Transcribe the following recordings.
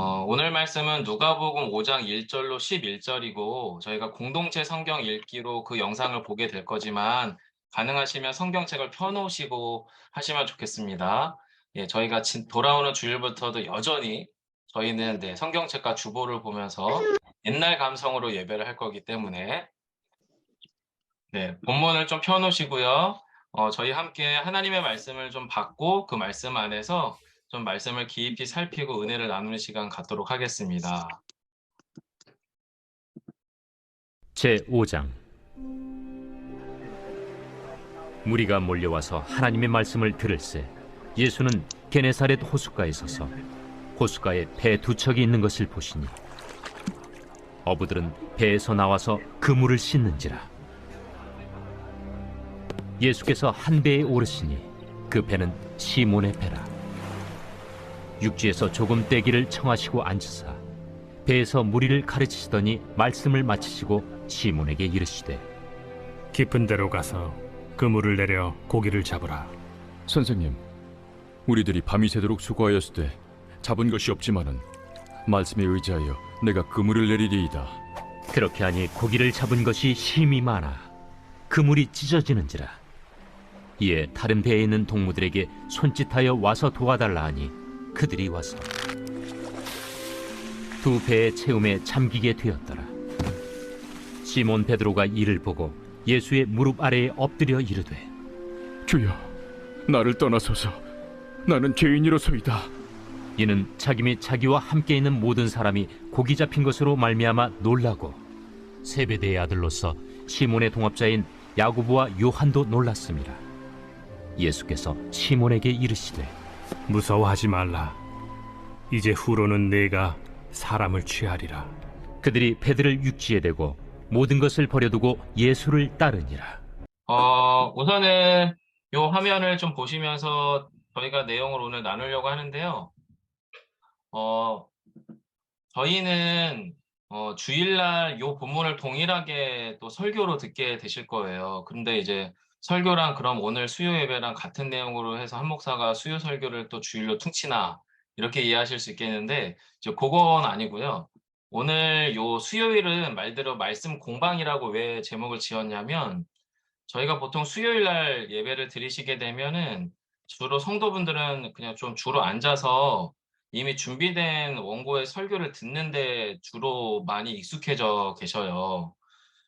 오늘 말씀은 누가복음 5장 1절로 11절이고 저희가 공동체 성경 읽기로 그 영상을 보게 될 거지만 가능하시면 성경책을 펴놓으시고 하시면 좋겠습니다. 예, 저희가 돌아오는 주일부터도 여전히 저희는 성경책과 주보를 보면서 옛날 감성으로 예배를 할 거기 때문에 본문을 좀 펴놓으시고요. 저희 함께 하나님의 말씀을 좀 받고 그 말씀 안에서 좀 말씀을 깊이 살피고 은혜를 나누는 시간 갖도록 하겠습니다. 제5장. 무리가 몰려와서 하나님의 말씀을 들을새 예수는 게네사렛 호숫가에 서서 호숫가에 배 두 척이 있는 것을 보시니 어부들은 배에서 나와서 그물을 씻는지라. 예수께서 한 배에 오르시니 그 배는 시몬의 배라. 육지에서 조금 떼기를 청하시고 앉으사 배에서 무리를 가르치시더니 말씀을 마치시고 시몬에게 이르시되, 깊은 데로 가서 그물을 내려 고기를 잡으라. 선생님, 우리들이 밤이 새도록 수고하였으되 잡은 것이 없지만은 말씀에 의지하여 내가 그물을 내리리이다. 그렇게 하니 고기를 잡은 것이 심히 많아 그물이 찢어지는지라. 이에 다른 배에 있는 동무들에게 손짓하여 와서 도와달라 하니 그들이 와서 두 배의 채움에 잠기게 되었더라. 시몬 베드로가 이를 보고 예수의 무릎 아래에 엎드려 이르되, 주여, 나를 떠나소서. 나는 죄인이로소이다. 이는 자기 및 자기와 함께 있는 모든 사람이 고기 잡힌 것으로 말미암아 놀라고 세베대의 아들로서 시몬의 동업자인 야고보와 요한도 놀랐습니다. 예수께서 시몬에게 이르시되, 무서워하지 말라. 이제 후로는 내가 사람을 취하리라. 그들이 배들을 육지에 대고 모든 것을 버려두고 예수를 따르니라. 우선은 요 화면을 좀 보시면서 저희가 내용을 오늘 나누려고 하는데요. 저희는 주일날 요 본문을 동일하게 또 설교로 듣게 되실 거예요. 그런데 이제 설교랑 그럼 오늘 수요 예배랑 같은 내용으로 해서 한 목사가 수요 설교를 또 주일로 퉁치나 이렇게 이해하실 수 있겠는데 이제 그건 아니고요. 오늘 요 수요일은 말대로 말씀 공방이라고 왜 제목을 지었냐면 저희가 보통 수요일 날 예배를 드리시게 되면은 주로 성도분들은 그냥 좀 주로 앉아서 이미 준비된 원고의 설교를 듣는데 주로 많이 익숙해져 계셔요.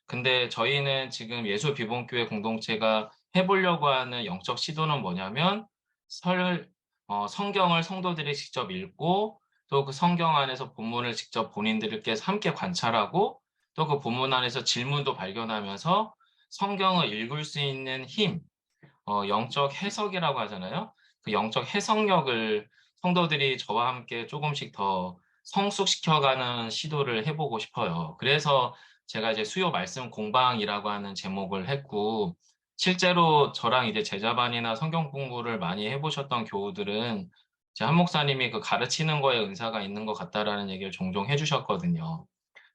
근데 저희는 지금 예수 비봉교회 공동체가 해보려고 하는 영적 시도는 뭐냐면 성경을 성도들이 직접 읽고 또 그 성경 안에서 본문을 직접 본인들께서 함께 관찰하고 또 그 본문 안에서 질문도 발견하면서 성경을 읽을 수 있는 힘, 영적 해석이라고 하잖아요. 그 영적 해석력을 성도들이 저와 함께 조금씩 더 성숙시켜가는 시도를 해보고 싶어요. 그래서 제가 이제 수요 말씀 공방이라고 하는 제목을 했고, 실제로 저랑 이제 제자반이나 성경 공부를 많이 해보셨던 교우들은 제 한 목사님이 그 가르치는 거에 은사가 있는 것 같다라는 얘기를 종종 해주셨거든요.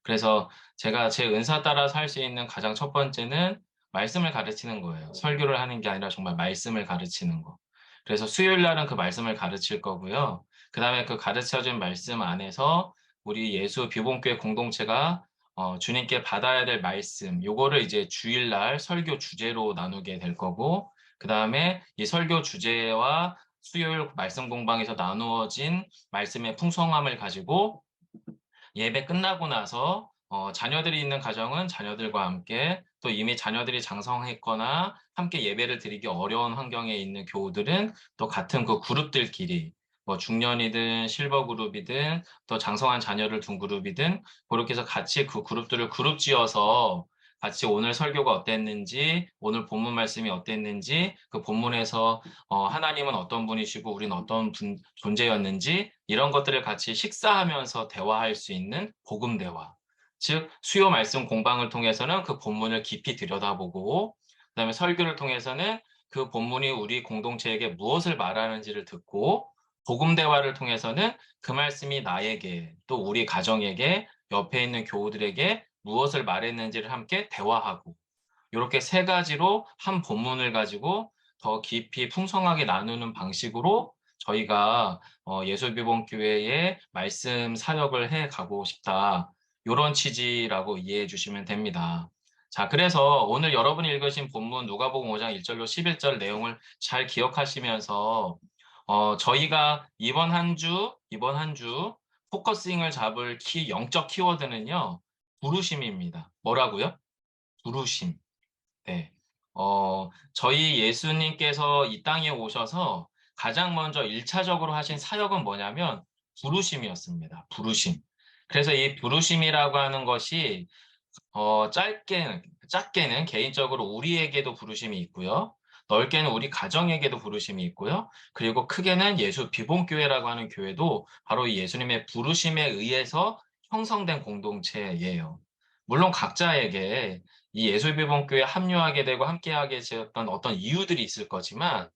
그래서 제가 제 은사 따라서 할 수 있는 가장 첫 번째는 말씀을 가르치는 거예요. 설교를 하는 게 아니라 정말 말씀을 가르치는 거. 그래서 수요일 날은 그 말씀을 가르칠 거고요. 그다음에 그 가르쳐진 말씀 안에서 우리 예수 비봉교회 공동체가 주님께 받아야 될 말씀, 요거를 이제 주일날 설교 주제로 나누게 될 거고, 그다음에 이 설교 주제와 수요일 말씀 공방에서 나누어진 말씀의 풍성함을 가지고 예배 끝나고 나서 자녀들이 있는 가정은 자녀들과 함께 또 이미 자녀들이 장성했거나 함께 예배를 드리기 어려운 환경에 있는 교우들은 또 같은 그 그룹들끼리 뭐 중년이든 실버 그룹이든 또 장성한 자녀를 둔 그룹이든 그렇게 해서 같이 그 그룹들을 그룹 지어서 같이 오늘 설교가 어땠는지, 오늘 본문 말씀이 어땠는지, 그 본문에서 하나님은 어떤 분이시고 우리는 어떤 존재였는지 이런 것들을 같이 식사하면서 대화할 수 있는 복음 대화. 즉 수요 말씀 공방을 통해서는 그 본문을 깊이 들여다보고 그다음에 설교를 통해서는 그 본문이 우리 공동체에게 무엇을 말하는지를 듣고 복음 대화를 통해서는 그 말씀이 나에게 또 우리 가정에게 옆에 있는 교우들에게 무엇을 말했는지를 함께 대화하고 이렇게 세 가지로 한 본문을 가지고 더 깊이 풍성하게 나누는 방식으로 저희가 예수비본교회에 말씀 사역을 해 가고 싶다. 요런 취지라고 이해해 주시면 됩니다. 자, 그래서 오늘 여러분이 읽으신 본문 누가복음 5장 1절로 11절 내용을 잘 기억하시면서 저희가 이번 한 주 포커싱을 잡을 영적 키워드는요. 부르심입니다. 뭐라고요? 부르심. 네. 저희 예수님께서 이 땅에 오셔서 가장 먼저 1차적으로 하신 사역은 뭐냐면 부르심이었습니다. 부르심. 그래서 이 부르심이라고 하는 것이 작게는 개인적으로 우리에게도 부르심이 있고요. 넓게는 우리 가정에게도 부르심이 있고요. 그리고 크게는 예수 비본교회라고 하는 교회도 바로 이 예수님의 부르심에 의해서 형성된 공동체예요. 물론 각자에게 이 예수 비본교회에 합류하게 되고 함께하게 되었던 어떤 이유들이 있을 거지만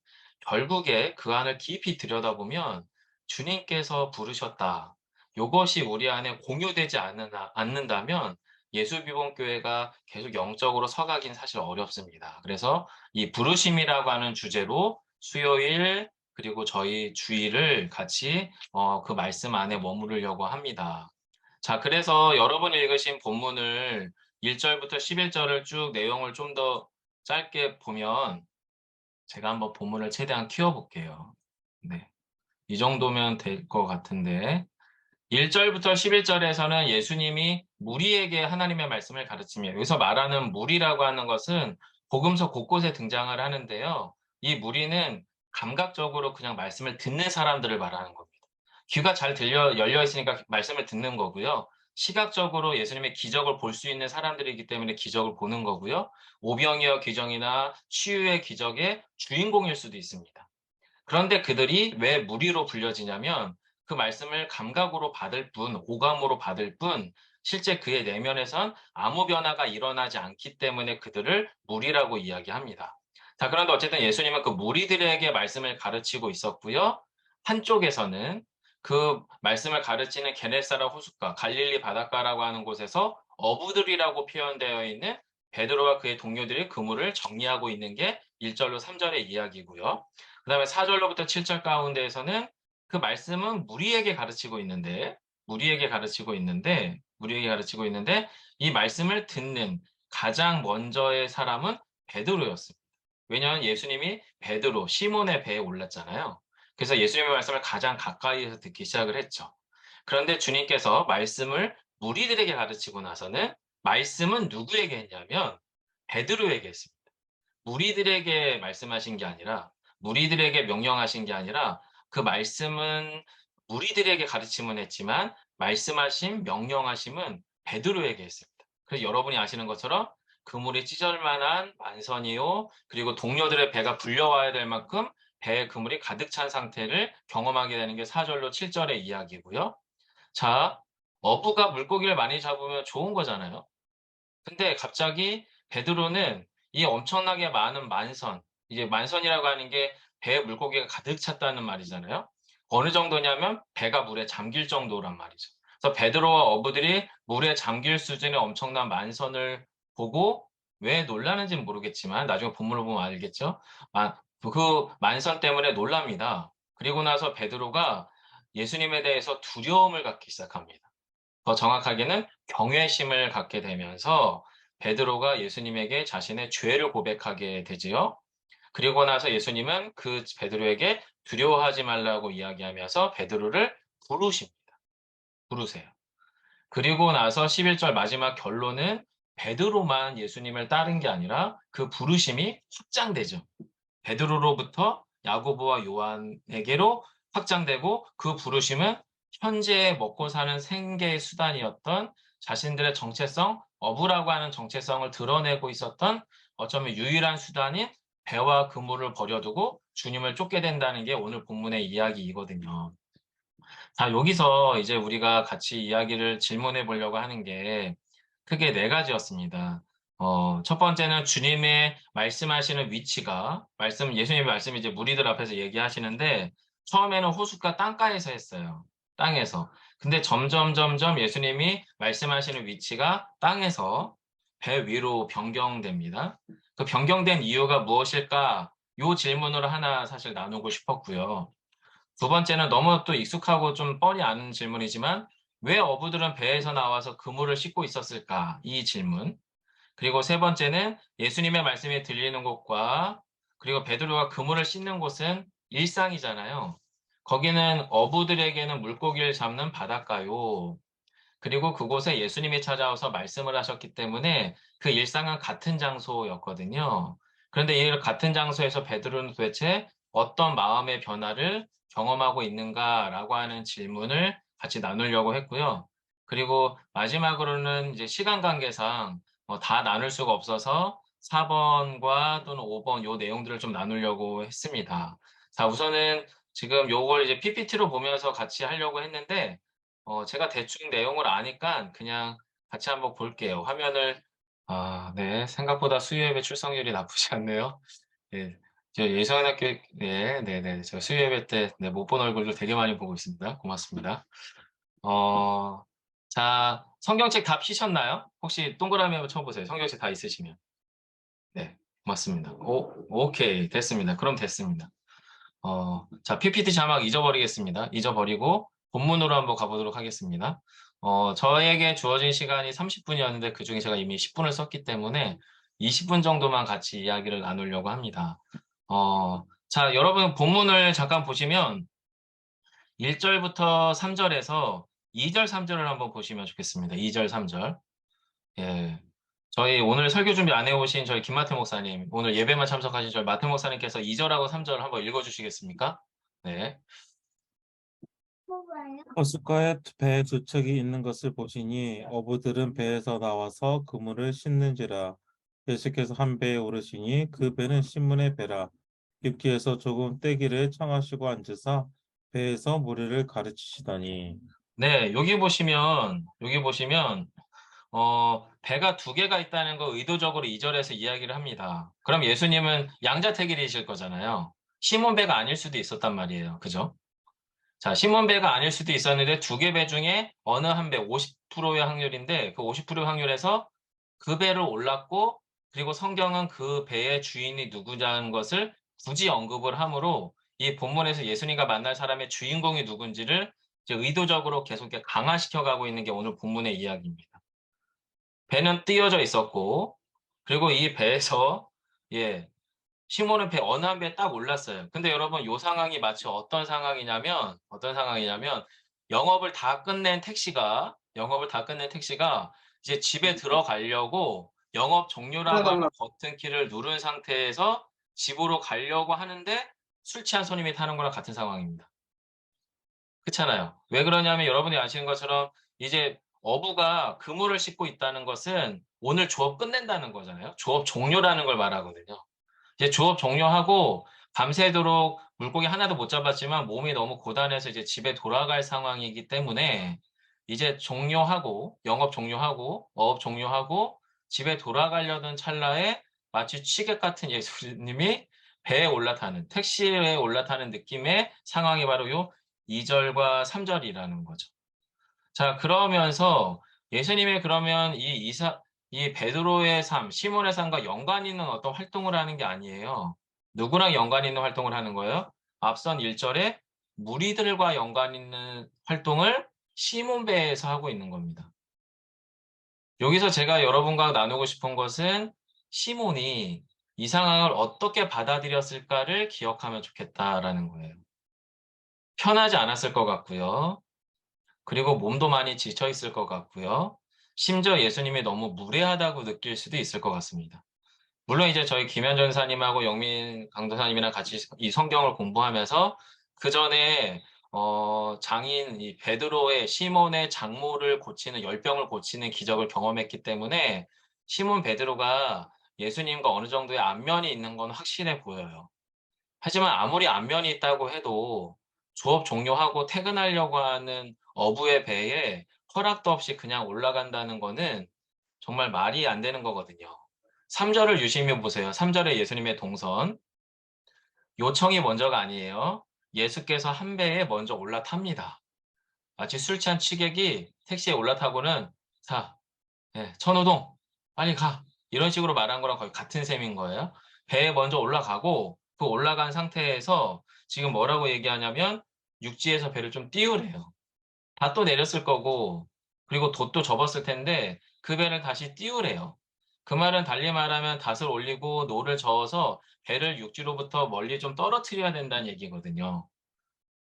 결국에 그 안을 깊이 들여다보면 주님께서 부르셨다. 이것이 우리 안에 공유되지 않는다면 예수비본교회가 계속 영적으로 서가긴 사실 어렵습니다. 그래서 이 부르심이라고 하는 주제로 수요일 그리고 저희 주일을 같이 그 말씀 안에 머무르려고 합니다. 자, 그래서 여러분이 읽으신 본문을 1절부터 11절을 쭉 내용을 좀 더 짧게 보면 제가 한번 본문을 최대한 키워볼게요. 네. 이 정도면 될 것 같은데 1절부터 11절에서는 예수님이 무리에게 하나님의 말씀을 가르치며 여기서 말하는 무리라고 하는 것은 복음서 곳곳에 등장을 하는데요. 이 무리는 감각적으로 그냥 말씀을 듣는 사람들을 말하는 겁니다. 귀가 잘 열려 있으니까 말씀을 듣는 거고요. 시각적으로 예수님의 기적을 볼 수 있는 사람들이기 때문에 기적을 보는 거고요. 오병이어 기적이나 치유의 기적의 주인공일 수도 있습니다. 그런데 그들이 왜 무리로 불려지냐면 그 말씀을 감각으로 받을 뿐, 오감으로 받을 뿐, 실제 그의 내면에선 아무 변화가 일어나지 않기 때문에 그들을 무리라고 이야기합니다. 자, 그런데 어쨌든 예수님은 그 무리들에게 말씀을 가르치고 있었고요. 한쪽에서는 그 말씀을 가르치는 게네사라 호숫가, 갈릴리 바닷가라고 하는 곳에서 어부들이라고 표현되어 있는 베드로와 그의 동료들이 그물을 정리하고 있는 게 1절로 3절의 이야기고요. 그 다음에 4절로부터 7절 가운데에서는 그 말씀은 무리에게 가르치고 있는데 이 말씀을 듣는 가장 먼저의 사람은 베드로였습니다. 왜냐하면 예수님이 베드로, 시몬의 배에 올랐잖아요. 그래서 예수님의 말씀을 가장 가까이에서 듣기 시작을 했죠. 그런데 주님께서 말씀을 무리들에게 가르치고 나서는 말씀은 누구에게 했냐면 베드로에게 했습니다. 무리들에게 말씀하신 게 아니라 무리들에게 명령하신 게 아니라 그 말씀은 무리들에게 가르침은 했지만 말씀하신 명령하심은 베드로에게 했습니다. 그래서 여러분이 아시는 것처럼 그물이 찢을 만한 만선이요 그리고 동료들의 배가 불려와야 될 만큼 배에 그물이 가득 찬 상태를 경험하게 되는 게 4절로 7절의 이야기고요. 자, 어부가 물고기를 많이 잡으면 좋은 거잖아요. 근데 갑자기 베드로는 이 엄청나게 많은 만선, 이제 만선이라고 하는 게 배에 물고기가 가득 찼다는 말이잖아요. 어느 정도냐면 배가 물에 잠길 정도란 말이죠. 그래서 베드로와 어부들이 물에 잠길 수준의 엄청난 만선을 보고 왜 놀라는지는 모르겠지만 나중에 본문을 보면 알겠죠. 그 만선 때문에 놀랍니다. 그리고 나서 베드로가 예수님에 대해서 두려움을 갖기 시작합니다. 더 정확하게는 경외심을 갖게 되면서 베드로가 예수님에게 자신의 죄를 고백하게 되지요. 그리고 나서 예수님은 그 베드로에게 두려워하지 말라고 이야기하면서 베드로를 부르십니다. 부르세요. 그리고 나서 11절 마지막 결론은 베드로만 예수님을 따른 게 아니라 그 부르심이 확장되죠. 베드로로부터 야고보와 요한에게로 확장되고 그 부르심은 현재 먹고 사는 생계의 수단이었던 자신들의 정체성, 어부라고 하는 정체성을 드러내고 있었던 어쩌면 유일한 수단인 배와 그물을 버려두고 주님을 쫓게 된다는 게 오늘 본문의 이야기이거든요. 자, 여기서 이제 우리가 같이 이야기를 질문해 보려고 하는 게 크게 네 가지였습니다. 첫 번째는 주님의 말씀하시는 위치가, 예수님의 말씀이 이제 무리들 앞에서 얘기하시는데, 처음에는 호숫가 땅가에서 했어요. 땅에서. 근데 점점 예수님이 말씀하시는 위치가 땅에서 배 위로 변경됩니다. 그 변경된 이유가 무엇일까? 요 질문으로 하나 사실 나누고 싶었고요. 두 번째는 너무 또 익숙하고 좀 뻔히 아는 질문이지만 왜 어부들은 배에서 나와서 그물을 씻고 있었을까? 이 질문. 그리고 세 번째는 예수님의 말씀이 들리는 곳과 그리고 베드로가 그물을 씻는 곳은 일상이잖아요. 거기는 어부들에게는 물고기를 잡는 바닷가요. 그리고 그곳에 예수님이 찾아와서 말씀을 하셨기 때문에 그 일상은 같은 장소였거든요. 그런데 이 같은 장소에서 베드로는 도대체 어떤 마음의 변화를 경험하고 있는가라고 하는 질문을 같이 나누려고 했고요. 그리고 마지막으로는 이제 시간 관계상 다 나눌 수가 없어서 4번과 또는 5번 요 내용들을 좀 나누려고 했습니다. 자, 우선은 지금 요걸 이제 PPT로 보면서 같이 하려고 했는데 제가 대충 내용을 아니까 그냥 같이 한번 볼게요. 화면을, 네. 생각보다 수요예배 출석률이 나쁘지 않네요. 예. 저 예선학교, 네, 네네. 저 수요예배 때, 네, 못 본 얼굴도 되게 많이 보고 있습니다. 고맙습니다. 어, 자, 성경책 다 피셨나요? 혹시 동그라미 한번 쳐보세요. 성경책 다 있으시면. 네, 고맙습니다. 오케이. 됐습니다. 그럼 됐습니다. 자, PPT 자막 잊어버리겠습니다. 잊어버리고 본문으로 한번 가보도록 하겠습니다. 저에게 주어진 시간이 30분이었는데 그중에 제가 이미 10분을 썼기 때문에 20분 정도만 같이 이야기를 나누려고 합니다. 자, 여러분 본문을 잠깐 보시면 1절부터 3절에서 2절, 3절을 한번 보시면 좋겠습니다. 2절, 3절. 예. 저희 오늘 설교 준비 안 해오신 저희 김마태 목사님, 오늘 예배만 참석하신 저희 마태 목사님께서 2절하고 3절 한번 읽어주시겠습니까? 네. 호숫가에 배 두 척이 있는 것을 보시니 어부들은 배에서 나와서 그물을 씻는지라. 예수께서 한 배에 오르시니 그 배는 시몬의 배라. 입기에서 조금 떼기를 청하시고 앉으사 배에서 무리를 가르치시더니. 네, 여기 보시면, 배가 두 개가 있다는 거 의도적으로 2절에서 이야기를 합니다. 그럼 예수님은 양자택일이실 거잖아요. 시몬 배가 아닐 수도 있었단 말이에요. 그죠? 자, 시몬 배가 아닐 수도 있었는데 두 개 배 중에 어느 한 배, 50%의 확률인데 그 50%의 확률에서 그 배를 올랐고 그리고 성경은 그 배의 주인이 누구냐는 것을 굳이 언급을 하므로 이 본문에서 예수님과 만날 사람의 주인공이 누군지를 이제 의도적으로 계속 이렇게 강화시켜 가고 있는 게 오늘 본문의 이야기입니다. 배는 띄어져 있었고 그리고 이 배에서 예, 시몬은 배 어느 한 배에 딱 올랐어요. 근데 여러분 요 상황이 마치 어떤 상황이냐면 영업을 다 끝낸 택시가 이제 집에 들어가려고 영업 종료라고 하는 버튼 키를 누른 상태에서 집으로 가려고 하는데 술 취한 손님이 타는 거랑 같은 상황입니다. 그렇잖아요. 왜 그러냐면 여러분이 아시는 것처럼 이제 어부가 그물을 싣고 있다는 것은 오늘 조업 끝낸다는 거잖아요. 조업 종료라는 걸 말하거든요. 이제 조업 종료하고 밤새도록 물고기 하나도 못 잡았지만 몸이 너무 고단해서 이제 집에 돌아갈 상황이기 때문에 이제 영업 종료하고, 어업 종료하고 집에 돌아가려던 찰나에 마치 취객 같은 예수님이 택시에 올라타는 느낌의 상황이 바로 요 2절과 3절이라는 거죠. 자, 그러면서 예수님의 그러면 이 베드로의 삶, 시몬의 삶과 연관 있는 어떤 활동을 하는 게 아니에요. 누구랑 연관 있는 활동을 하는 거예요? 앞선 1절에 무리들과 연관 있는 활동을 시몬 배에서 하고 있는 겁니다. 여기서 제가 여러분과 나누고 싶은 것은 시몬이 이 상황을 어떻게 받아들였을까를 기억하면 좋겠다라는 거예요. 편하지 않았을 것 같고요. 그리고 몸도 많이 지쳐 있을 것 같고요. 심지어 예수님이 너무 무례하다고 느낄 수도 있을 것 같습니다. 물론 이제 저희 김현 전사님하고 영민 강도사님이랑 같이 이 성경을 공부하면서 그 전에 장인 이 베드로의 시몬의 장모를 고치는 열병을 고치는 기적을 경험했기 때문에 시몬 베드로가 예수님과 어느 정도의 안면이 있는 건 확실해 보여요. 하지만 아무리 안면이 있다고 해도 조업 종료하고 퇴근하려고 하는 어부의 배에 허락도 없이 그냥 올라간다는 거는 정말 말이 안 되는 거거든요. 3절을 유심히 보세요. 3절에 예수님의 동선. 요청이 먼저가 아니에요. 예수께서 한 배에 먼저 올라탑니다. 마치 술 취한 취객이 택시에 올라타고는 자, 천호동 빨리 가. 이런 식으로 말한 거랑 거의 같은 셈인 거예요. 배에 먼저 올라가고 그 올라간 상태에서 지금 뭐라고 얘기하냐면 육지에서 배를 좀 띄우래요. 다 또 내렸을 거고, 그리고 돛도 접었을 텐데 그 배를 다시 띄우래요. 그 말은 달리 말하면 닷을 올리고 노를 저어서 배를 육지로부터 멀리 좀 떨어뜨려야 된다는 얘기거든요.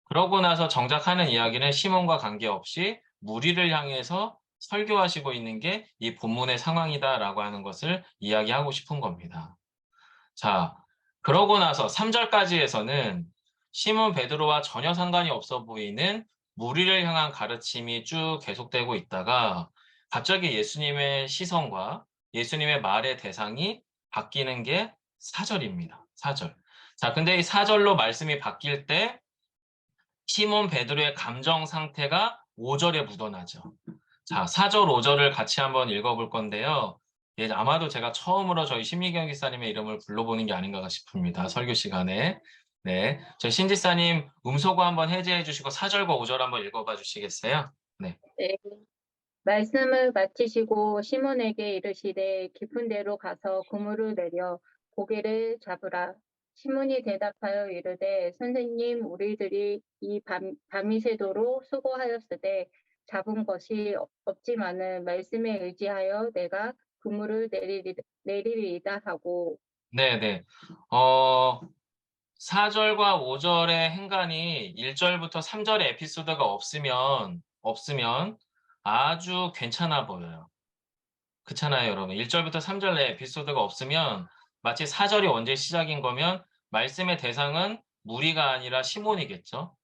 그러고 나서 정작 하는 이야기는 시몬과 관계없이 무리를 향해서 설교하시고 있는 게 이 본문의 상황이다라고 하는 것을 이야기하고 싶은 겁니다. 자, 그러고 나서 3절까지에서는 시몬 베드로와 전혀 상관이 없어 보이는 무리를 향한 가르침이 쭉 계속되고 있다가 갑자기 예수님의 시선과 예수님의 말의 대상이 바뀌는 게 4절입니다. 4절. 자, 근데 이 4절로 말씀이 바뀔 때 시몬 베드로의 감정 상태가 5절에 묻어나죠. 자, 4절, 5절을 같이 한번 읽어볼 건데요. 예, 아마도 제가 처음으로 저희 심리경 기사님의 이름을 불러보는 게 아닌가 싶습니다. 설교 시간에. 네, 저희 신지사님 음소거 한번 해제해 주시고 4절과 5절 한번 읽어봐 주시겠어요? 네. 네. 말씀을 마치시고 시몬에게 이르시되 깊은 데로 가서 그물을 내려 고기를 잡으라. 시몬이 대답하여 이르되 선생님 우리들이 이 밤이 새도록 수고하였으되 잡은 것이 없지만은 말씀에 의지하여 내가 그물을 내리리이다 하고. 네. 4절과 5절의 행간이 1절부터 3절의 에피소드가 없으면 아주 괜찮아 보여요. 그렇잖아요, 여러분. 1절부터 3절 내 에피소드가 없으면 마치 4절이 언제 시작인 거면 말씀의 대상은 무리가 아니라 시몬이겠죠.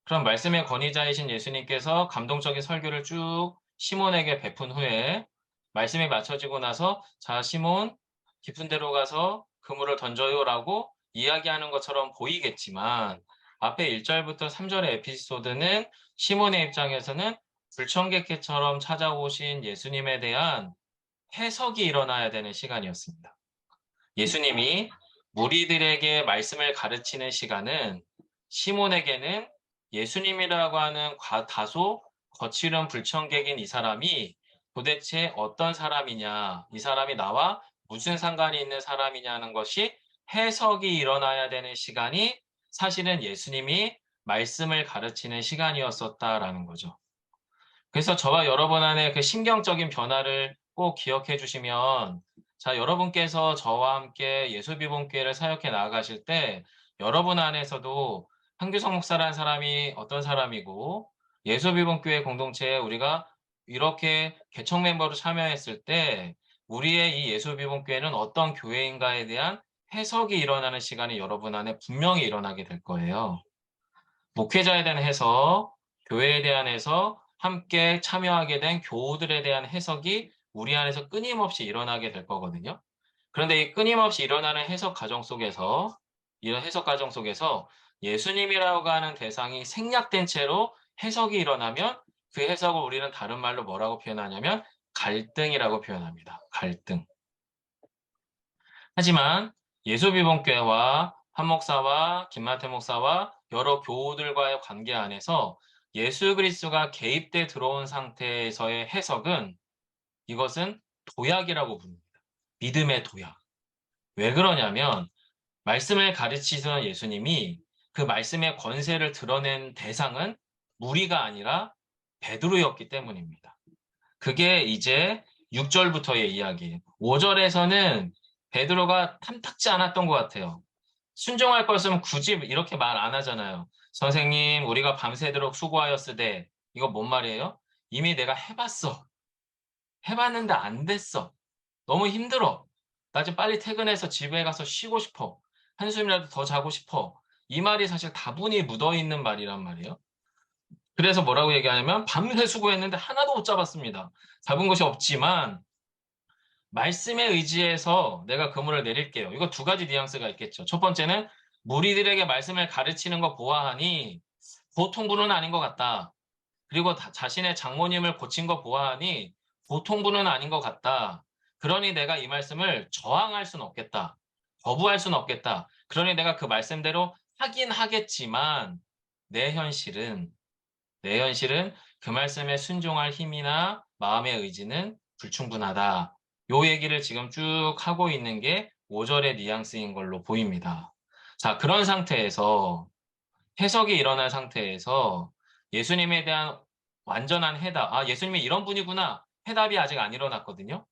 그럼 말씀의 권위자이신 예수님께서 감동적인 설교를 쭉 시몬에게 베푼 후에 말씀이 맞춰지고 나서 자, 시몬 깊은 데로 가서 그물을 던져요라고 이야기하는 것처럼 보이겠지만 앞에 1절부터 3절의 에피소드는 시몬의 입장에서는 불청객회처럼 찾아오신 예수님에 대한 해석이 일어나야 되는 시간이었습니다. 예수님이 무리들에게 말씀을 가르치는 시간은 시몬에게는 예수님이라고 하는 다소 거칠은 불청객인 이 사람이 도대체 어떤 사람이냐, 이 사람이 나와 무슨 상관이 있는 사람이냐는 것이 해석이 일어나야 되는 시간이 사실은 예수님이 말씀을 가르치는 시간이었었다라는 거죠. 그래서 저와 여러분 안에 그 심경적인 변화를 꼭 기억해 주시면, 자, 여러분께서 저와 함께 예수비본교회를 사역해 나아가실 때 여러분 안에서도 한규성 목사라는 사람이 어떤 사람이고 예수비본교회 공동체에 우리가 이렇게 개척 멤버로 참여했을 때 우리의 이 예수비본교회는 어떤 교회인가에 대한 해석이 일어나는 시간이 여러분 안에 분명히 일어나게 될 거예요. 목회자에 대한 해석, 교회에 대한 해석, 함께 참여하게 된 교우들에 대한 해석이 우리 안에서 끊임없이 일어나게 될 거거든요. 그런데 이 끊임없이 일어나는 이런 해석 과정 속에서 예수님이라고 하는 대상이 생략된 채로 해석이 일어나면 그 해석을 우리는 다른 말로 뭐라고 표현하냐면 갈등이라고 표현합니다. 갈등. 하지만 예수비본교회와 한 목사와 김마태 목사와 여러 교우들과의 관계 안에서 예수 그리스도가 개입돼 들어온 상태에서의 해석은 이것은 도약이라고 부릅니다. 믿음의 도약. 왜 그러냐면 말씀을 가르치시는 예수님이 그 말씀의 권세를 드러낸 대상은 무리가 아니라 베드로였기 때문입니다. 그게 이제 6절부터의 이야기예요. 5절에서는 베드로가 탐탁지 않았던 것 같아요. 순종할 것이면 굳이 이렇게 말 안 하잖아요. 선생님, 우리가 밤새도록 수고하였으되, 이거 뭔 말이에요? 이미 내가 해봤어. 해봤는데 안 됐어. 너무 힘들어. 나 지금 빨리 퇴근해서 집에 가서 쉬고 싶어. 한숨이라도 더 자고 싶어. 이 말이 사실 다분히 묻어있는 말이란 말이에요. 그래서 뭐라고 얘기하냐면 밤새 수고했는데 하나도 못 잡았습니다. 잡은 것이 없지만 말씀에 의지해서 내가 그물을 내릴게요. 이거 두 가지 뉘앙스가 있겠죠. 첫 번째는 무리들에게 말씀을 가르치는 거 보아하니 보통 분은 아닌 것 같다. 그리고 자신의 장모님을 고친 거 보아하니 보통 분은 아닌 것 같다. 그러니 내가 이 말씀을 저항할 수는 없겠다. 거부할 수는 없겠다. 그러니 내가 그 말씀대로 하긴 하겠지만 내 현실은 그 말씀에 순종할 힘이나 마음의 의지는 불충분하다. 요 얘기를 지금 쭉 하고 있는 게 5절의 뉘앙스인 걸로 보입니다. 자, 그런 상태에서 해석이 일어난 상태에서 예수님에 대한 완전한 해답, 예수님이 이런 분이구나. 해답이 아직 안 일어났거든요.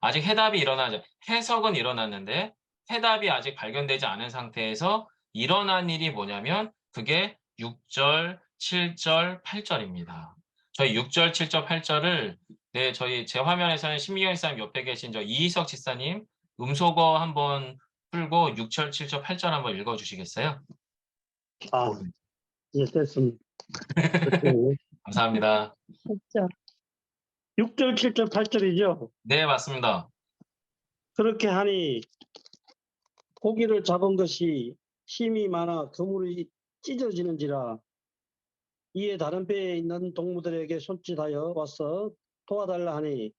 아직 해답이 일어나지, 해석은 일어났는데 해답이 아직 발견되지 않은 상태에서 일어난 일이 뭐냐면 그게 6절, 7절, 8절입니다. 저희 6절, 7절, 8절을 저희 제 화면에서는 신미경 집사님 옆에 계신 저 이희석 집사님 음소거 한번 풀고 6절, 7절, 8절 한번 읽어주시겠어요? 예, 됐습니다. 감사합니다. 6절, 7절, 8절이죠. 네, 맞습니다. 그렇게 하니 고기를 잡은 것이 힘이 많아 그물이 찢어지는지라 이에 다른 배에 있는 동무들에게 손짓하여 와서 도와달라 하니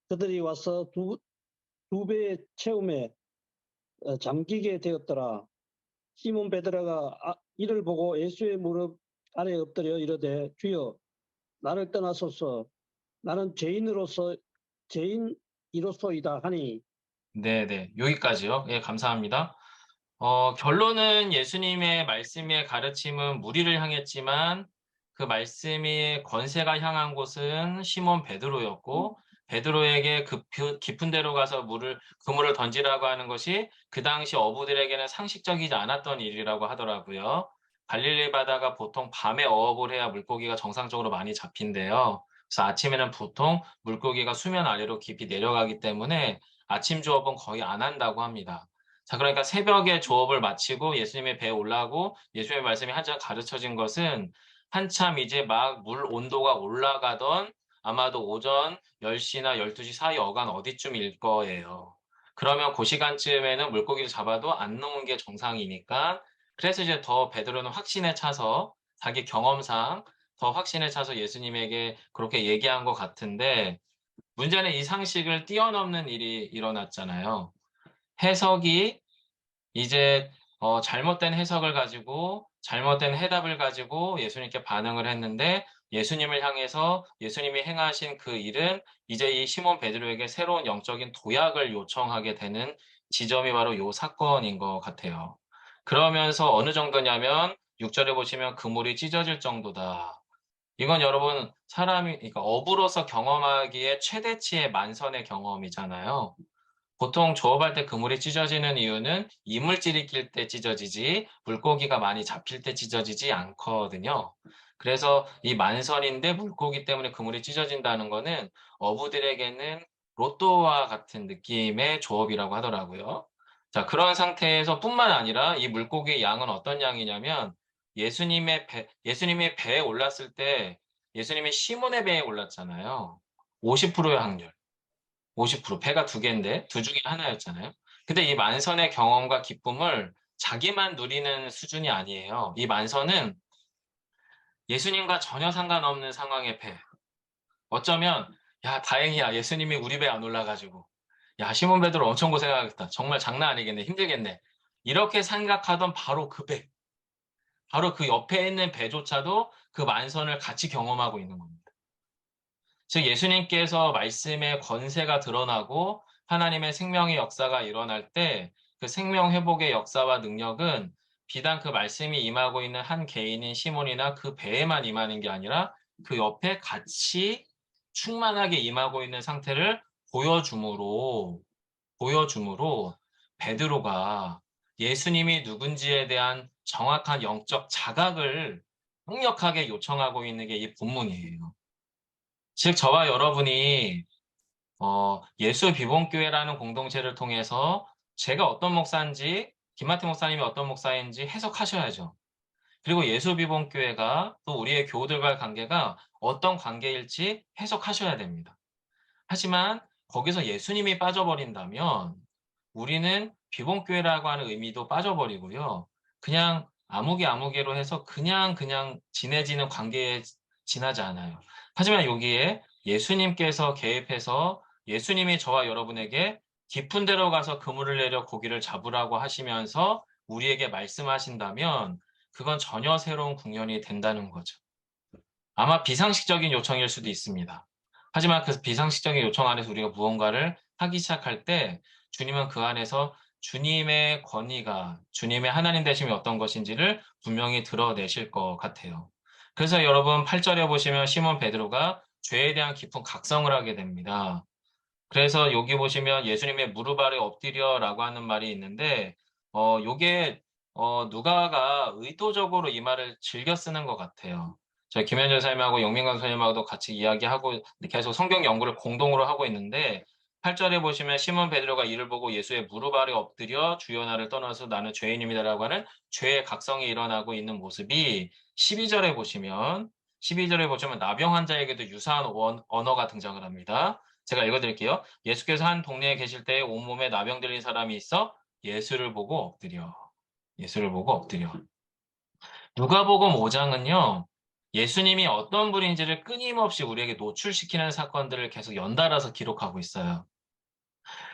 그들이 와서 두 배의 채움에 잠기게 되었더라. 시몬 베드로가 이를 보고 예수의 무릎 아래 엎드려 이르되 주여 나를 떠나소서 나는 죄인이로소이다 하니. 네, 여기까지요. 예, 감사합니다. 결론은 예수님의 말씀의 가르침은 무리를 향했지만 그 말씀이 권세가 향한 곳은 시몬 베드로였고 베드로에게 깊은 데로 가서 그물을 던지라고 하는 것이 그 당시 어부들에게는 상식적이지 않았던 일이라고 하더라고요. 갈릴리 바다가 보통 밤에 어업을 해야 물고기가 정상적으로 많이 잡힌대요. 그래서 아침에는 보통 물고기가 수면 아래로 깊이 내려가기 때문에 아침 조업은 거의 안 한다고 합니다. 자, 그러니까 새벽에 조업을 마치고 예수님의 배에 올라가고 예수님의 말씀이 한참 가르쳐진 것은 한참 이제 막 물 온도가 올라가던 아마도 오전 10시나 12시 사이 어간 어디쯤일 거예요. 그러면 그 시간쯤에는 물고기를 잡아도 안 놓은 게 정상이니까 그래서 이제 더 베드로는 확신에 차서 자기 경험상 더 확신에 차서 예수님에게 그렇게 얘기한 것 같은데 문제는 이 상식을 뛰어넘는 일이 일어났잖아요. 해석이 이제 잘못된 해석을 가지고 잘못된 해답을 가지고 예수님께 반응을 했는데 예수님을 향해서 예수님이 행하신 그 일은 이제 이 시몬 베드로에게 새로운 영적인 도약을 요청하게 되는 지점이 바로 이 사건인 것 같아요. 그러면서 어느 정도냐면 6절에 보시면 그물이 찢어질 정도다. 이건 여러분 그러니까 어부로서 경험하기에 최대치의 만선의 경험이잖아요. 보통 조업할 때 그물이 찢어지는 이유는 이물질이 낄 때 찢어지지 물고기가 많이 잡힐 때 찢어지지 않거든요. 그래서 이 만선인데 물고기 때문에 그물이 찢어진다는 거는 어부들에게는 로또와 같은 느낌의 조업이라고 하더라고요. 자, 그런 상태에서 뿐만 아니라 이 물고기의 양은 어떤 양이냐면 예수님의 배에 올랐을 때 예수님이 시몬의 배에 올랐잖아요. 50%의 확률. 50%, 배가 두 개인데 두 중에 하나였잖아요. 근데 이 만선의 경험과 기쁨을 자기만 누리는 수준이 아니에요. 이 만선은 예수님과 전혀 상관없는 상황의 배. 어쩌면 야 다행이야 예수님이 우리 배 안 올라가지고 야 시몬 베드로 엄청 고생하겠다. 정말 장난 아니겠네. 힘들겠네. 이렇게 생각하던 바로 그 배. 바로 그 옆에 있는 배조차도 그 만선을 같이 경험하고 있는 겁니다. 즉 예수님께서 말씀의 권세가 드러나고 하나님의 생명의 역사가 일어날 때 그 생명 회복의 역사와 능력은 비단 그 말씀이 임하고 있는 한 개인인 시몬이나 그 배에만 임하는 게 아니라 그 옆에 같이 충만하게 임하고 있는 상태를 보여줌으로 베드로가 예수님이 누군지에 대한 정확한 영적 자각을 강력하게 요청하고 있는 게 이 본문이에요. 즉 저와 여러분이 예수 비본교회라는 공동체를 통해서 제가 어떤 목사인지 김마태 목사님이 어떤 목사인지 해석하셔야죠. 그리고 예수 비본교회가 또 우리의 교우들과의 관계가 어떤 관계일지 해석하셔야 됩니다. 하지만 거기서 예수님이 빠져버린다면 우리는 비본교회라고 하는 의미도 빠져버리고요. 그냥 아무개로 해서 그냥 지내지는 관계에 지나지 않아요. 하지만 여기에 예수님께서 개입해서 예수님이 저와 여러분에게 깊은 데로 가서 그물을 내려 고기를 잡으라고 하시면서 우리에게 말씀하신다면 그건 전혀 새로운 국면이 된다는 거죠. 아마 비상식적인 요청일 수도 있습니다. 하지만 그 비상식적인 요청 안에서 우리가 무언가를 하기 시작할 때 주님은 그 안에서 주님의 권위가, 주님의 하나님 되심이 어떤 것인지를 분명히 드러내실 것 같아요. 그래서 여러분 8절에 보시면 시몬 베드로가 죄에 대한 깊은 각성을 하게 됩니다. 그래서 여기 보시면 예수님의 무릎 아래 엎드려라고 하는 말이 있는데, 요게, 누가가 의도적으로 이 말을 즐겨 쓰는 것 같아요. 저희 김현철 선생님하고 영민강 선생님하고도 같이 이야기하고 계속 성경 연구를 공동으로 하고 있는데, 8절에 보시면 시몬 베드로가 이를 보고 예수의 무릎 아래 엎드려 주여 나를 떠나서 나는 죄인입니다라고 하는 죄의 각성이 일어나고 있는 모습이 12절에 보시면 나병 환자에게도 유사한 언어가 등장을 합니다. 제가 읽어드릴게요. 예수께서 한 동네에 계실 때에 온몸에 나병 들린 사람이 있어 예수를 보고 엎드려. 예수를 보고 엎드려. 누가복음 5장은요. 예수님이 어떤 분인지를 끊임없이 우리에게 노출시키는 사건들을 계속 연달아서 기록하고 있어요.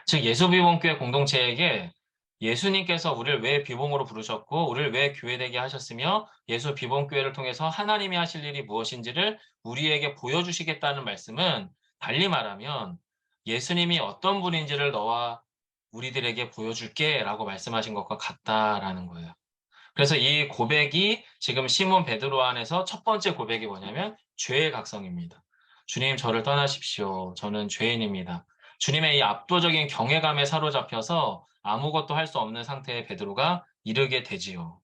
즉 예수 비봉교회 공동체에게 예수님께서 우리를 왜 비봉으로 부르셨고 우리를 왜 교회되게 하셨으며 예수 비봉교회를 통해서 하나님이 하실 일이 무엇인지를 우리에게 보여주시겠다는 말씀은 달리 말하면 예수님이 어떤 분인지를 너와 우리들에게 보여줄게 라고 말씀하신 것과 같다라는 거예요. 그래서 이 고백이 지금 시몬 베드로 안에서 첫 번째 고백이 뭐냐면 죄의 각성입니다. 주님 저를 떠나십시오. 저는 죄인입니다. 주님의 이 압도적인 경외감에 사로잡혀서 아무것도 할 수 없는 상태의 베드로가 이르게 되지요.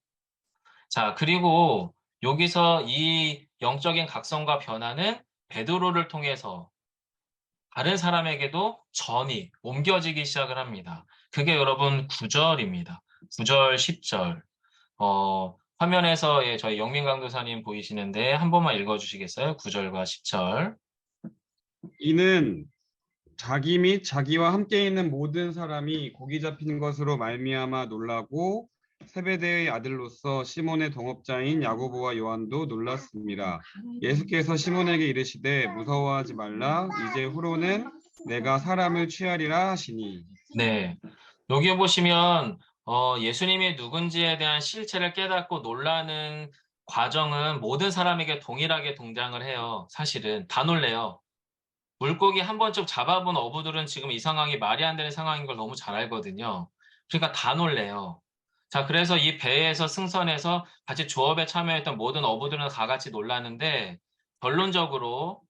자, 그리고 여기서 이 영적인 각성과 변화는 베드로를 통해서 다른 사람에게도 전이 옮겨지기 시작을 합니다. 그게 여러분 9절입니다. 9절, 10절. 화면에서 저희 영민 강도사님 보이시는데 한 번만 읽어주시겠어요? 9절과 10절. 이는 자기 및 자기와 함께 있는 모든 사람이 고기 잡힌 것으로 말미암아 놀라고 세베대의 아들로서 시몬의 동업자인 야고보와 요한도 놀랐습니다. 예수께서 시몬에게 이르시되 무서워하지 말라 이제 후로는 내가 사람을 취하리라 하시니. 네. 여기 보시면 예수님이 누군지에 대한 실체를 깨닫고 놀라는 과정은 모든 사람에게 동일하게 등장을 해요. 사실은 다 놀래요. 물고기 한 번쯤 잡아본 어부들은 지금 이 상황이 말이 안 되는 상황인 걸 너무 잘 알거든요. 그러니까 다 놀래요. 자, 그래서 이 배에서 승선해서 같이 조업에 참여했던 모든 어부들은 다 같이 놀랐는데 결론적으로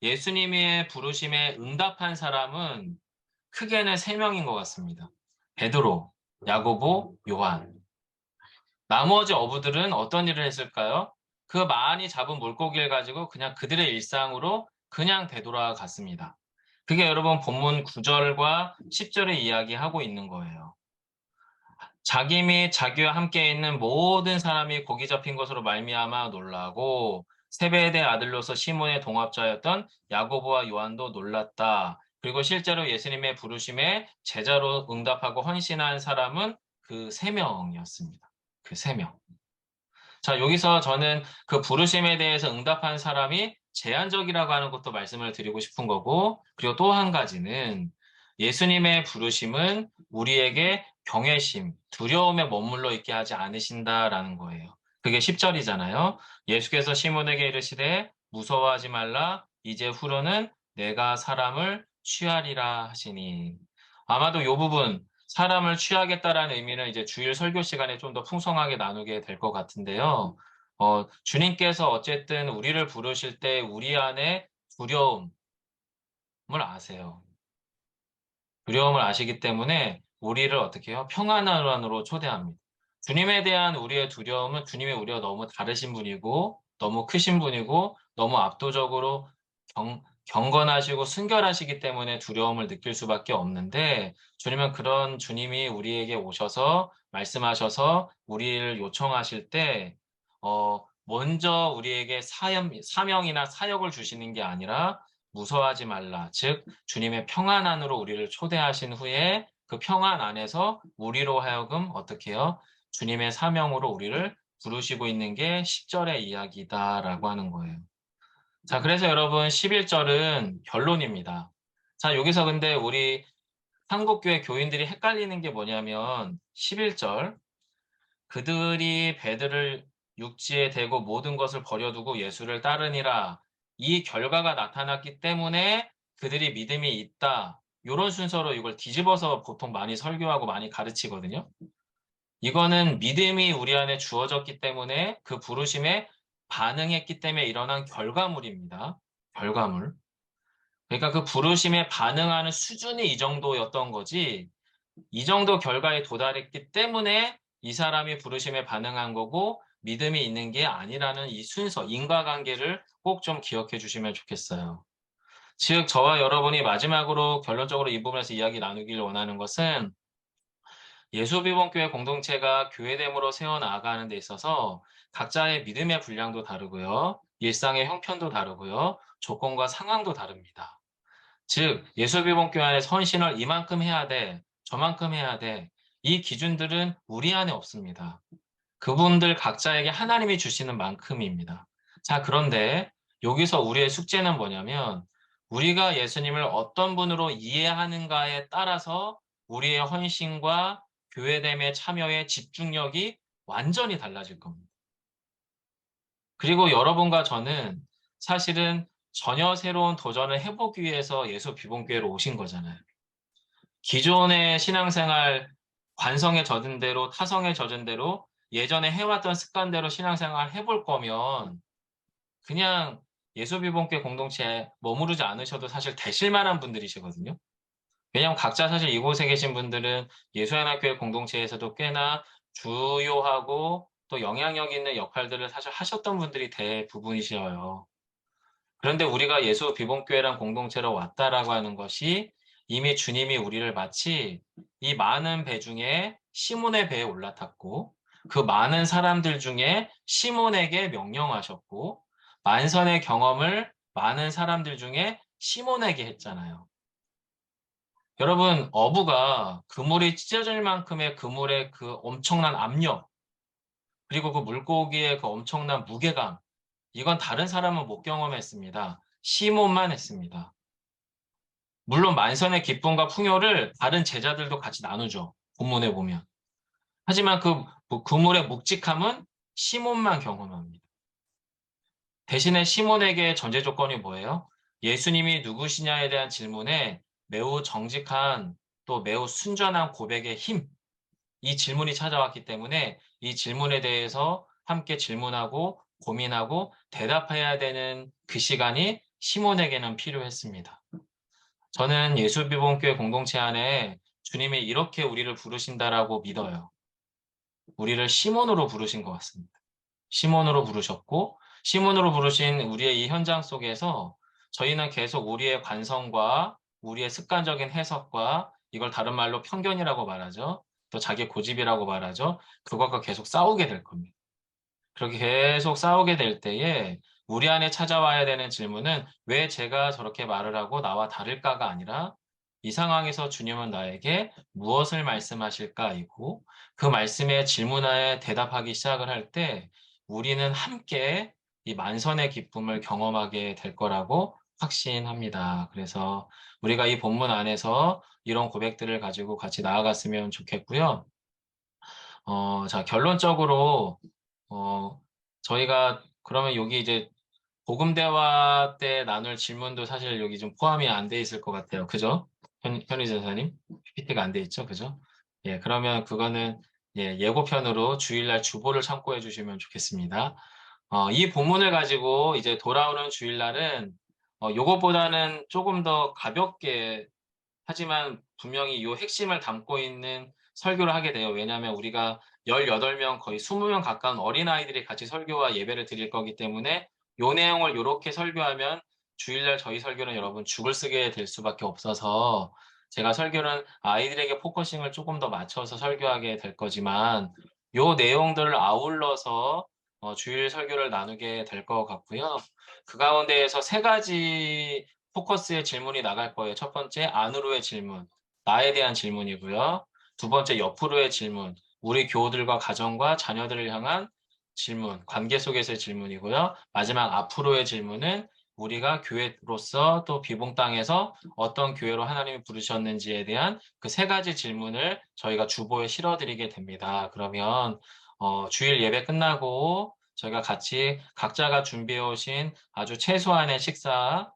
예수님의 부르심에 응답한 사람은 크게는 3명인 것 같습니다. 베드로, 야고보, 요한. 나머지 어부들은 어떤 일을 했을까요? 그 많이 잡은 물고기를 가지고 그냥 그들의 일상으로 그냥 되돌아갔습니다. 그게 여러분 본문 9절과 10절에 이야기하고 있는 거예요. 자기 및 자기와 함께 있는 모든 사람이 고기 잡힌 것으로 말미암아 놀라고 세베대의 아들로서 시몬의 동업자였던 야고보와 요한도 놀랐다. 그리고 실제로 예수님의 부르심에 제자로 응답하고 헌신한 사람은 그 3명이었습니다. 그 3명. 자, 여기서 저는 그 부르심에 대해서 응답한 사람이 제한적이라고 하는 것도 말씀을 드리고 싶은 거고, 그리고 또 한 가지는 예수님의 부르심은 우리에게 경외심, 두려움에 머물러 있게 하지 않으신다라는 거예요. 그게 10절이잖아요. 예수께서 시몬에게 이르시되 무서워하지 말라. 이제 후로는 내가 사람을 취하리라 하시니. 아마도 이 부분 사람을 취하겠다라는 의미는 이제 주일 설교 시간에 좀 더 풍성하게 나누게 될 것 같은데요. 주님께서 어쨌든 우리를 부르실 때 우리 안에 두려움을 아세요. 두려움을 아시기 때문에 우리를 어떻게 해요? 평안으로 초대합니다. 주님에 대한 우리의 두려움은 주님이 우리와 너무 다르신 분이고 너무 크신 분이고 너무 압도적으로 경건하시고 순결하시기 때문에 두려움을 느낄 수밖에 없는데 주님은 그런 주님이 우리에게 오셔서 말씀하셔서 우리를 요청하실 때 먼저 우리에게 사명이나 사역을 주시는 게 아니라 무서워하지 말라. 즉 주님의 평안 안으로 우리를 초대하신 후에 그 평안 안에서 우리로 하여금 어떻게 해요? 주님의 사명으로 우리를 부르시고 있는 게 10절의 이야기다라고 하는 거예요. 자, 그래서 여러분 11절은 결론입니다. 자, 여기서 근데 우리 한국교회 교인들이 헷갈리는 게 뭐냐면 11절 그들이 배들을 육지에 대고 모든 것을 버려두고 예수를 따르니라 이 결과가 나타났기 때문에 그들이 믿음이 있다. 이런 순서로 이걸 뒤집어서 보통 많이 설교하고 많이 가르치거든요. 이거는 믿음이 우리 안에 주어졌기 때문에 그 부르심에 반응했기 때문에 일어난 결과물입니다. 결과물. 그러니까 그 부르심에 반응하는 수준이 이 정도였던 거지, 이 정도 결과에 도달했기 때문에 이 사람이 부르심에 반응한 거고 믿음이 있는 게 아니라는 이 순서, 인과관계를 꼭 좀 기억해 주시면 좋겠어요. 즉, 저와 여러분이 마지막으로 결론적으로 이 부분에서 이야기 나누길 원하는 것은 예수비본교회 공동체가 교회됨으로 세워나가는 데 있어서 각자의 믿음의 분량도 다르고요. 일상의 형편도 다르고요. 조건과 상황도 다릅니다. 즉, 예수비본교회 안에 헌신을 이만큼 해야 돼, 저만큼 해야 돼. 이 기준들은 우리 안에 없습니다. 그분들 각자에게 하나님이 주시는 만큼입니다. 자, 그런데 여기서 우리의 숙제는 뭐냐면 우리가 예수님을 어떤 분으로 이해하는가에 따라서 우리의 헌신과 교회됨의 참여의 집중력이 완전히 달라질 겁니다. 그리고 여러분과 저는 사실은 전혀 새로운 도전을 해보기 위해서 예수 비본교회로 오신 거잖아요. 기존의 신앙생활 관성에 젖은 대로, 타성에 젖은 대로 예전에 해왔던 습관대로 신앙생활 해볼 거면 그냥 예수비본교회 공동체에 머무르지 않으셔도 사실 되실 만한 분들이시거든요. 왜냐하면 각자 사실 이곳에 계신 분들은 예수하나교회 공동체에서도 꽤나 주요하고 또 영향력 있는 역할들을 사실 하셨던 분들이 대부분이셔요. 그런데 우리가 예수 비본교회란 공동체로 왔다라고 하는 것이 이미 주님이 우리를 마치 이 많은 배 중에 시몬의 배에 올라탔고 그 많은 사람들 중에 시몬에게 명령하셨고 만선의 경험을 많은 사람들 중에 시몬에게 했잖아요. 여러분, 어부가 그물이 찢어질 만큼의 그물의 그 엄청난 압력, 그리고 그 물고기의 그 엄청난 무게감, 이건 다른 사람은 못 경험했습니다. 시몬만 했습니다. 물론 만선의 기쁨과 풍요를 다른 제자들도 같이 나누죠. 본문에 보면. 하지만 그 그물의 묵직함은 시몬만 경험합니다. 대신에 시몬에게 전제 조건이 뭐예요? 예수님이 누구시냐에 대한 질문에 매우 정직한 또 매우 순전한 고백의 힘, 이 질문이 찾아왔기 때문에 이 질문에 대해서 함께 질문하고 고민하고 대답해야 되는 그 시간이 시몬에게는 필요했습니다. 저는 예수비본교회 공동체 안에 주님이 이렇게 우리를 부르신다라고 믿어요. 우리를 시몬으로 부르신 것 같습니다. 시몬으로 부르셨고 시몬으로 부르신 우리의 이 현장 속에서 저희는 계속 우리의 관성과 우리의 습관적인 해석과 이걸 다른 말로 편견이라고 말하죠. 또 자기 고집이라고 말하죠. 그것과 계속 싸우게 될 겁니다. 그렇게 계속 싸우게 될 때에 우리 안에 찾아와야 되는 질문은 왜 제가 저렇게 말을 하고 나와 다를까가 아니라 이 상황에서 주님은 나에게 무엇을 말씀하실까이고 그 말씀에 질문하에 대답하기 시작을 할 때 우리는 함께 이 만선의 기쁨을 경험하게 될 거라고 확신합니다. 그래서 우리가 이 본문 안에서 이런 고백들을 가지고 같이 나아갔으면 좋겠고요. 자, 결론적으로 저희가 그러면 여기 이제 복음 대화 때 나눌 질문도 사실 여기 좀 포함이 안 돼 있을 것 같아요. 그죠? 현희 전사님? PPT가 안 돼 있죠? 그죠? 예, 그러면 그거는 예고편으로 주일날 주보를 참고해 주시면 좋겠습니다. 이 본문을 가지고 이제 돌아오는 주일날은 요것보다는 조금 더 가볍게 하지만 분명히 이 핵심을 담고 있는 설교를 하게 돼요. 왜냐하면 우리가 18명, 거의 20명 가까운 어린아이들이 같이 설교와 예배를 드릴 거기 때문에 이 내용을 이렇게 설교하면 주일날 저희 설교는 여러분 죽을 쓰게 될 수밖에 없어서 제가 설교는 아이들에게 포커싱을 조금 더 맞춰서 설교하게 될 거지만 이 내용들을 아울러서 주일 설교를 나누게 될 것 같고요. 그 가운데에서 세 가지 포커스의 질문이 나갈 거예요. 첫 번째, 안으로의 질문, 나에 대한 질문이고요. 두 번째, 옆으로의 질문, 우리 교우들과 가정과 자녀들을 향한 질문, 관계 속에서의 질문이고요. 마지막 앞으로의 질문은 우리가 교회로서 또 비봉 땅에서 어떤 교회로 하나님이 부르셨는지에 대한 그 세 가지 질문을 저희가 주보에 실어드리게 됩니다. 그러면 주일 예배 끝나고 저희가 같이 각자가 준비해 오신 아주 최소한의 식사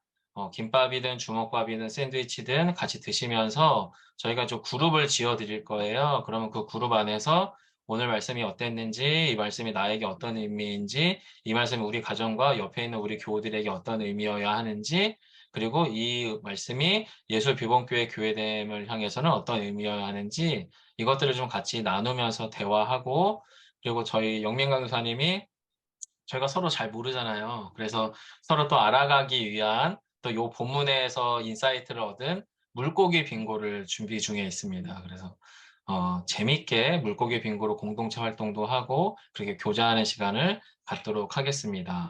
김밥이든 주먹밥이든 샌드위치든 같이 드시면서 저희가 좀 그룹을 지어 드릴 거예요. 그러면 그 그룹 안에서 오늘 말씀이 어땠는지, 이 말씀이 나에게 어떤 의미인지, 이 말씀이 우리 가정과 옆에 있는 우리 교우들에게 어떤 의미여야 하는지, 그리고 이 말씀이 예수 비봉교회 교회됨을 향해서는 어떤 의미여야 하는지, 이것들을 좀 같이 나누면서 대화하고, 그리고 저희 영민 강사님이 저희가 서로 잘 모르잖아요. 그래서 서로 또 알아가기 위한 또 요 본문에서 인사이트를 얻은 물고기 빙고를 준비 중에 있습니다. 그래서 재밌게 물고기 빙고로 공동체 활동도 하고 그렇게 교제하는 시간을 갖도록 하겠습니다.